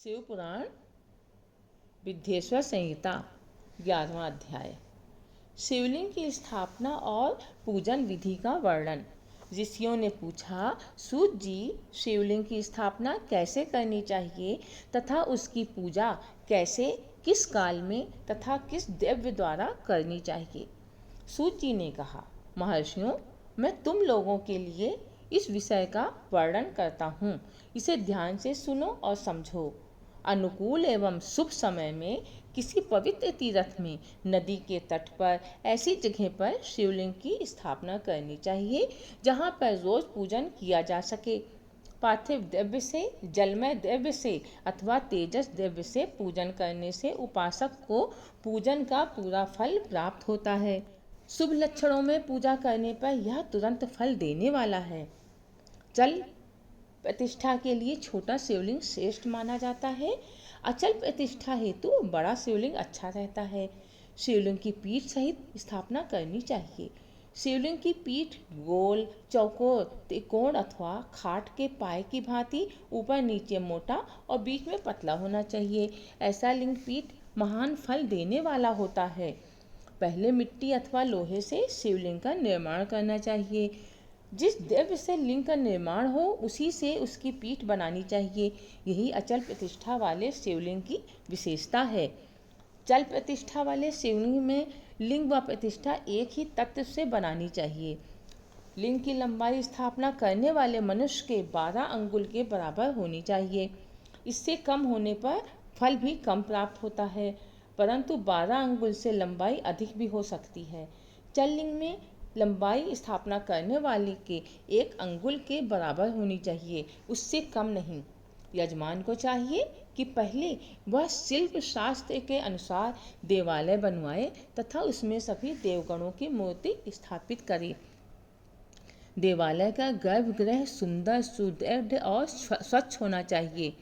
शिव पुराण विद्येश्वर संहिता 11वां अध्याय। शिवलिंग की स्थापना और पूजन विधि का वर्णन। ऋषियों ने पूछा, सूत जी, शिवलिंग की स्थापना कैसे करनी चाहिए तथा उसकी पूजा कैसे, किस काल में तथा किस देव्य द्वारा करनी चाहिए। सूत जी ने कहा, महर्षियों, मैं तुम लोगों के लिए इस विषय का वर्णन करता हूँ। इसे ध्यान से सुनो और समझो। अनुकूल एवं शुभ समय में किसी पवित्र तीर्थ में, नदी के तट पर, ऐसी जगह पर शिवलिंग की स्थापना करनी चाहिए जहाँ पर रोज पूजन किया जा सके। पार्थिव द्रव्य से, जलमय द्रव्य से अथवा तेजस द्रव्य से पूजन करने से उपासक को पूजन का पूरा फल प्राप्त होता है। शुभ लक्षणों में पूजा करने पर यह तुरंत फल देने वाला है। जल प्रतिष्ठा के लिए छोटा शिवलिंग श्रेष्ठ माना जाता है। अचल प्रतिष्ठा हेतु बड़ा शिवलिंग अच्छा रहता है। शिवलिंग की पीठ सहित स्थापना करनी चाहिए। शिवलिंग की पीठ गोल, चौकोर, त्रिकोण अथवा खाट के पाए की भांति ऊपर नीचे मोटा और बीच में पतला होना चाहिए। ऐसा लिंग पीठ महान फल देने वाला होता है। पहले मिट्टी अथवा लोहे से शिवलिंग का निर्माण करना चाहिए। जिस द्रव्य से लिंग का निर्माण हो उसी से उसकी पीठ बनानी चाहिए। यही अचल प्रतिष्ठा वाले शिवलिंग की विशेषता है। चल प्रतिष्ठा वाले शिवलिंग में लिंग व प्रतिष्ठा एक ही तत्व से बनानी चाहिए। लिंग की लंबाई स्थापना करने वाले मनुष्य के 12 अंगुल के बराबर होनी चाहिए। इससे कम होने पर फल भी कम प्राप्त होता है, परंतु 12 अंगुल से लंबाई अधिक भी हो सकती है। चल लिंग में लंबाई स्थापना करने वाले के 1 अंगुल के बराबर होनी चाहिए, उससे कम नहीं। यजमान को चाहिए कि पहले वह शिल्प शास्त्र के अनुसार देवालय बनवाए तथा उसमें सभी देवगणों की मूर्ति स्थापित करे। देवालय का गर्भगृह सुंदर, सुदृढ़ और स्वच्छ होना चाहिए।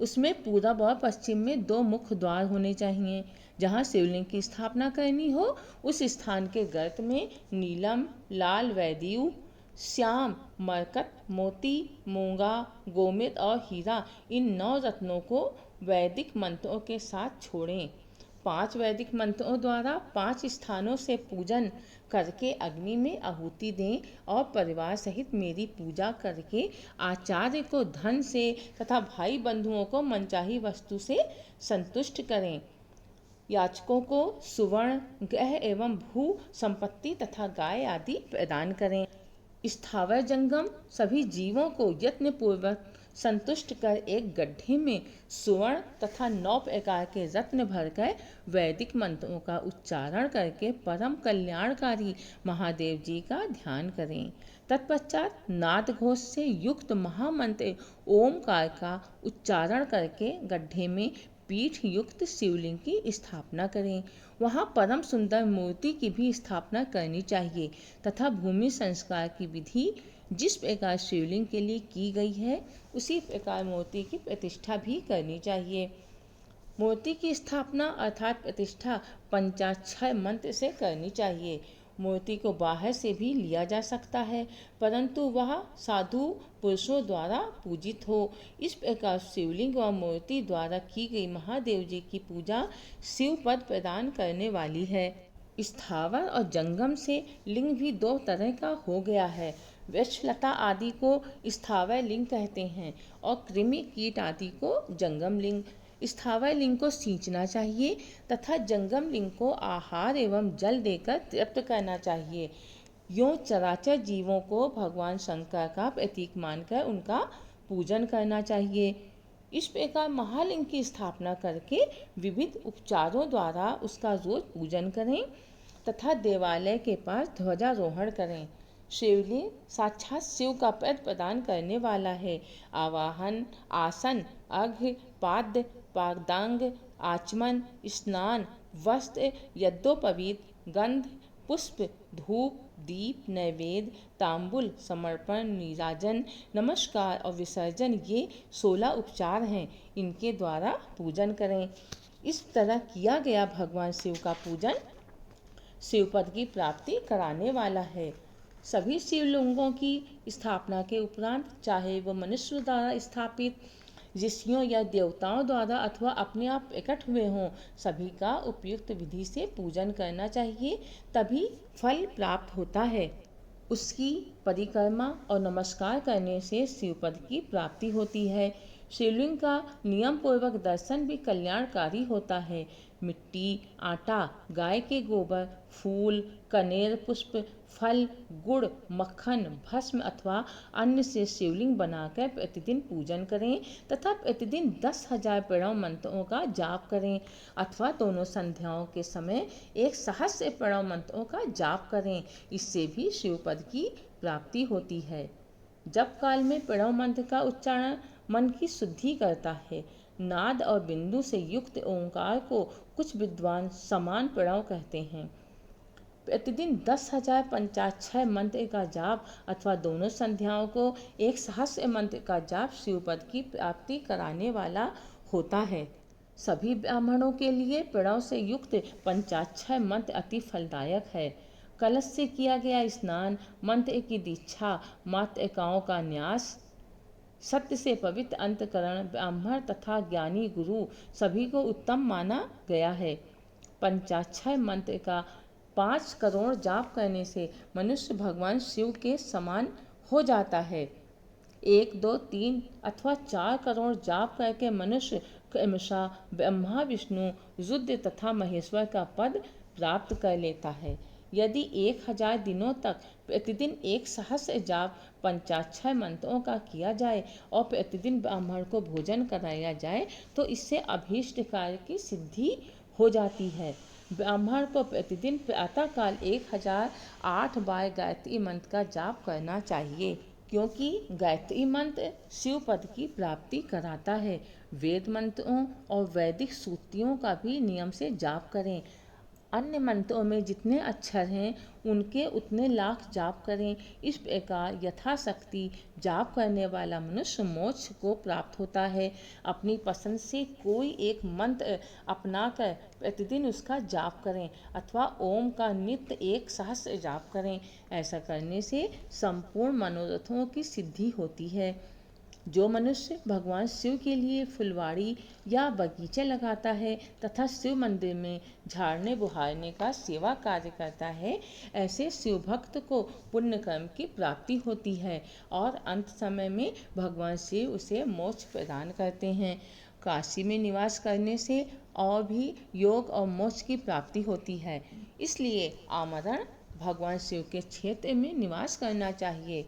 उसमें पूरब और पश्चिम में 2 मुख्य द्वार होने चाहिए। जहाँ शिवलिंग की स्थापना करनी हो उस स्थान के गर्त में नीलम, लाल वैदियु, श्याम, मरकत, मोती, मूंगा, गोमेद और हीरा, इन 9 रत्नों को वैदिक मंत्रों के साथ छोड़ें। 5 वैदिक मंत्रों द्वारा 5 स्थानों से पूजन करके अग्नि में आहुति दें और परिवार सहित मेरी पूजा करके आचार्य को धन से तथा भाई बंधुओं को मनचाही वस्तु से संतुष्ट करें। याचकों को सुवर्ण, गृह एवं भू संपत्ति तथा गाय आदि प्रदान करें। स्थावर जंगम सभी जीवों को यत्न पूर्वक संतुष्ट कर एक गड्ढे में सुवर्ण तथा 9 प्रकार के रत्न भरकर वैदिक मंत्रों का उच्चारण करके परम कल्याणकारी महादेव जी का ध्यान करें। तत्पश्चात नाद घोष से युक्त महामंत्र ओमकार का उच्चारण करके गड्ढे में पीठ युक्त शिवलिंग की स्थापना करें। वहाँ परम सुंदर मूर्ति की भी स्थापना करनी चाहिए तथा भूमि संस्कार की विधि जिस प्रकार शिवलिंग के लिए की गई है उसी प्रकार मूर्ति की प्रतिष्ठा भी करनी चाहिए। मूर्ति की स्थापना अर्थात प्रतिष्ठा पंचाक्षर मंत्र से करनी चाहिए। मूर्ति को बाहर से भी लिया जा सकता है, परंतु वह साधु पुरुषों द्वारा पूजित हो। इस प्रकार शिवलिंग व मूर्ति द्वारा की गई महादेव जी की पूजा शिव पद प्रदान करने वाली है। स्थावर और जंगम से लिंग भी 2 तरह का हो गया है। वृक्षलता आदि को स्थावर लिंग कहते हैं और कृमि कीट आदि को जंगम लिंग। स्थावर लिंग को सींचना चाहिए तथा जंगम लिंग को आहार एवं जल देकर तृप्त करना चाहिए। यूं चराचर जीवों को भगवान शंकर का प्रतीक मानकर उनका पूजन करना चाहिए। इस प्रकार महालिंग की स्थापना करके विविध उपचारों द्वारा उसका रोज पूजन करें तथा देवालय के पास ध्वजारोहण करें। शिवलिंग साक्षात शिव का पद प्रदान करने वाला है। आवाहन, आसन, अर्घ्य, पाद्य, पादांग, आचमन, स्नान, वस्त्र, यज्ञोपवीत, गंध, पुष्प, धूप, दीप, नैवेद्य, तांबुल, समर्पण, नीराजन, नमस्कार और विसर्जन, ये 16 उपचार हैं। इनके द्वारा पूजन करें। इस तरह किया गया भगवान शिव का पूजन शिवपद की प्राप्ति कराने वाला है। सभी शिवलिंगों की स्थापना के उपरांत चाहे वह मनुष्य द्वारा स्थापित ऋषियों या देवताओं द्वारा अथवा अपने आप प्रकट हुए हों, सभी का उपयुक्त विधि से पूजन करना चाहिए, तभी फल प्राप्त होता है। उसकी परिक्रमा और नमस्कार करने से शिवपद की प्राप्ति होती है। शिवलिंग का नियम पूर्वक दर्शन भी कल्याणकारी होता है। मिट्टी, आटा, गाय के गोबर, फूल, कनेर पुष्प, फल, गुड़, मक्खन, भस्म अथवा अन्न से शिवलिंग बनाकर प्रतिदिन पूजन करें तथा प्रतिदिन 10,000 प्रणव मंत्रों का जाप करें अथवा दोनों संध्याओं के समय 1 सहस्र प्रणव मंत्रों का जाप करें। इससे भी शिवपद की प्राप्ति होती है। जप काल में प्रणव मंत्र का उच्चारण मन की शुद्धि करता है। नाद और बिंदु से युक्त ओंकार को कुछ विद्वान समान प्रणव कहते हैं। प्रतिदिन 10,000 पंचाक्षर मंत्र का जाप अथवा दोनों संध्याओं को 1 सहस्र मंत्र का जाप शिवपद की प्राप्ति कराने वाला होता है। सभी ब्राह्मणों के लिए प्रणव से युक्त पंचाक्षर मंत्र अति फलदायक है। कलश से किया गया स्नान, मंत्र की दीक्षा, मातृकाओं का न्यास, सत्य से पवित्र अंतकरण, ब्राह्मण तथा ज्ञानी गुरु सभी को उत्तम माना गया है। पंचाक्षर मंत्र का 5 करोड़ जाप करने से मनुष्य भगवान शिव के समान हो जाता है। 1, 2, 3 अथवा 4 करोड़ जाप करके मनुष्य क्रमशः ब्रह्मा, विष्णु, रुद्र तथा महेश्वर का पद प्राप्त कर लेता है। यदि 1000 दिनों तक प्रतिदिन 1 सहस्र जाप पंचाक्षर मंत्रों का किया जाए और प्रतिदिन ब्राह्मण को भोजन कराया जाए तो इससे अभीष्ट कार्य की सिद्धि हो जाती है। ब्राह्मण को प्रतिदिन प्रातःकाल 1008 बार गायत्री मंत्र का जाप करना चाहिए, क्योंकि गायत्री मंत्र शिव पद की प्राप्ति कराता है। वेद मंत्रों और वैदिक सूक्तियों का भी नियम से जाप करें। अन्य मंत्रों में जितने अक्षर हैं उनके उतने लाख जाप करें। इस प्रकार यथाशक्ति जाप करने वाला मनुष्य मोक्ष को प्राप्त होता है। अपनी पसंद से कोई एक मंत्र अपनाकर प्रतिदिन उसका जाप करें अथवा ओम का नित्य 1 सहस्र जाप करें। ऐसा करने से संपूर्ण मनोरथों की सिद्धि होती है। जो मनुष्य भगवान शिव के लिए फुलवाड़ी या बगीचे लगाता है तथा शिव मंदिर में झाड़ने बुहारने का सेवा कार्य करता है, ऐसे शिव भक्त को पुण्य कर्म की प्राप्ति होती है और अंत समय में भगवान शिव उसे मोक्ष प्रदान करते हैं। काशी में निवास करने से और भी योग और मोक्ष की प्राप्ति होती है। इसलिए आमरण भगवान शिव के क्षेत्र में निवास करना चाहिए।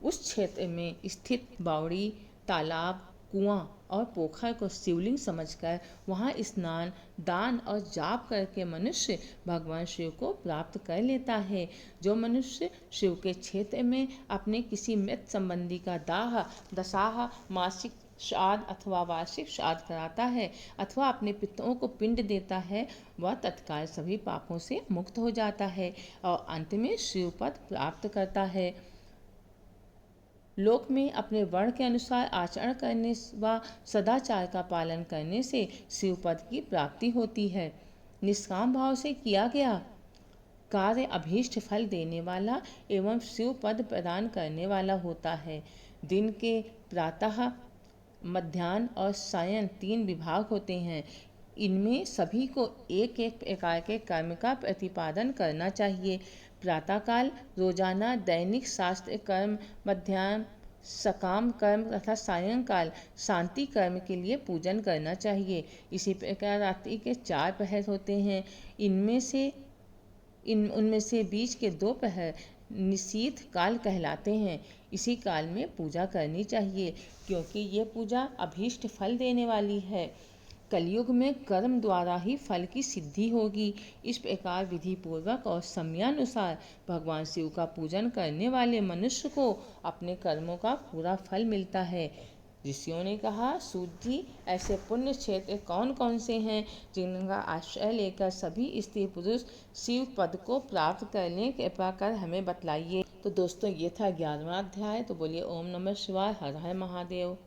उस क्षेत्र में स्थित बावड़ी, तालाब, कुआं और पोखर को शिवलिंग समझकर वहां स्नान, दान और जाप करके मनुष्य भगवान शिव को प्राप्त कर लेता है। जो मनुष्य शिव के क्षेत्र में अपने किसी मृत संबंधी का दाह, दशाह, मासिक श्राद्ध अथवा वार्षिक श्राद्ध कराता है अथवा अपने पितरों को पिंड देता है, वह तत्काल सभी पापों से मुक्त हो जाता है और अंत में शिव पद प्राप्त करता है। लोक में अपने वर्ण के अनुसार आचरण करने व सदाचार का पालन करने से शिवपद की प्राप्ति होती है। निष्काम भाव से किया गया कार्य अभीष्ट फल देने वाला एवं शिव पद प्रदान करने वाला होता है। दिन के प्रातः, मध्याह्न और सायं 3 विभाग होते हैं। इनमें सभी को एक एक प्रकार के कर्म का प्रतिपादन करना चाहिए। प्रातःकाल रोजाना दैनिक शास्त्र कर्म, मध्याह्न सकाम कर्म तथा सायंकाल शांति कर्म के लिए पूजन करना चाहिए। इसी प्रकार रात्रि के 4 प्रहर होते हैं। उनमें से बीच के 2 प्रहर निशीथ काल कहलाते हैं। इसी काल में पूजा करनी चाहिए, क्योंकि ये पूजा अभीष्ट फल देने वाली है। कलयुग में कर्म द्वारा ही फल की सिद्धि होगी। इस प्रकार विधि पूर्वक और समयानुसार भगवान शिव का पूजन करने वाले मनुष्य को अपने कर्मों का पूरा फल मिलता है। ऋषियों ने कहा, सूत जी, ऐसे पुण्य क्षेत्र कौन कौन से हैं जिनका आश्रय लेकर सभी स्त्री पुरुष शिव पद को प्राप्त कर लें? कृपा कर हमें बतलाइए। तो दोस्तों, ये था 11वां अध्याय। तो बोलिए ओम नमः शिवाय, हर हर महादेव।